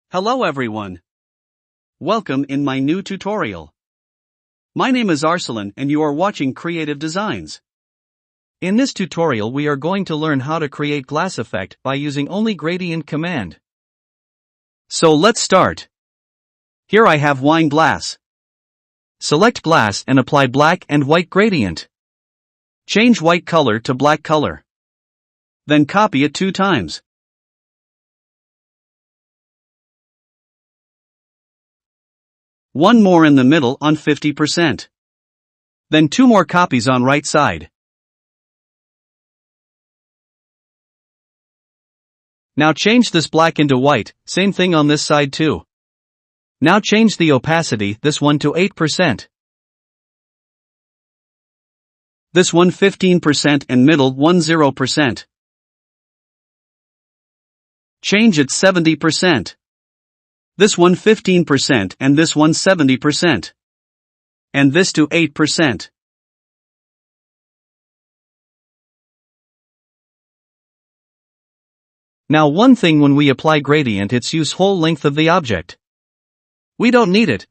Hello everyone. Welcome in my new tutorial. My name is Arsalan and you are watching Kreateev Designs. In this tutorial we are going to learn how to create glass effect by using only gradient command. So let's start. Here I have wine glass. Select glass and apply black and white gradient. Change white color to black color. Then copy it 2 times. One more in the middle on 50%. Then 2 more copies on right side. Now change this black into white, same thing on this side too. Now change the opacity, this one to 8%. This one 15% and middle one 0%. Change it 70%. This one 15% and this one 70%. And this to 8%. Now one thing, when we apply gradient it's use whole length of the object. We don't need it.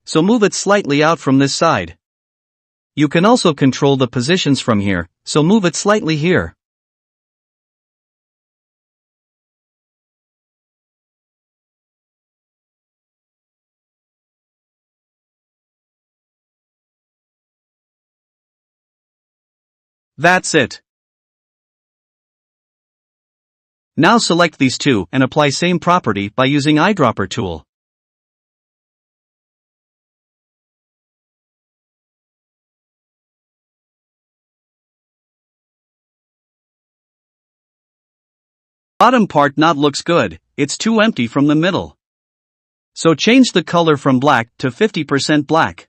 So move it slightly out from this side. You can also control the positions from here, so move it slightly here. That's it. Now select these two and apply same property by using eyedropper tool. Bottom part not looks good, it's too empty from the middle. So change the color from black to 50% black.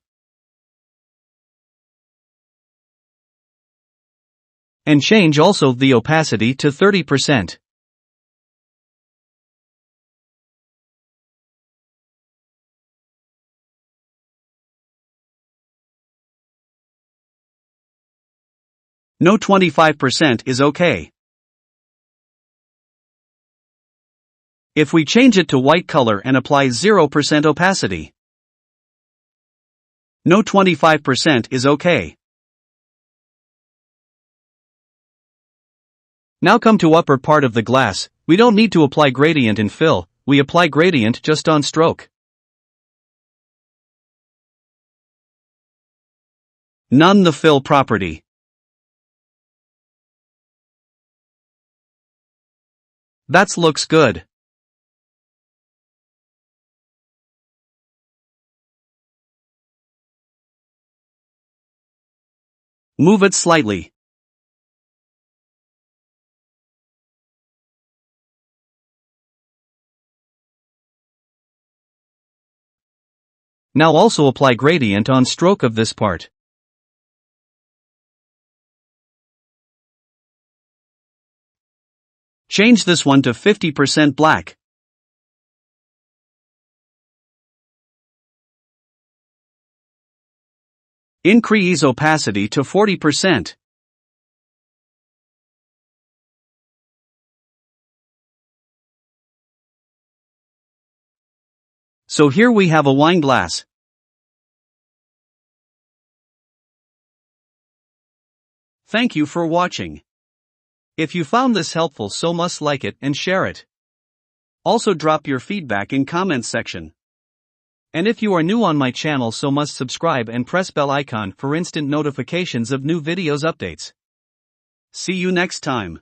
And change also the opacity to 30%. No, 25% is okay. If we change it to white color and apply 0% opacity. No, 25% is okay. Now come to upper part of the glass. We don't need to apply gradient in fill, we apply gradient just on stroke. None the fill property. That looks good. Move it slightly. Now also apply gradient on stroke of this part. Change this one to 50% black. Increase opacity to 40%. So here we have a wine glass. Thank you for watching. If you found this helpful, so must like it and share it. Also drop your feedback in comments section. And if you are new on my channel, so must subscribe and press bell icon for instant notifications of new videos updates. See you next time.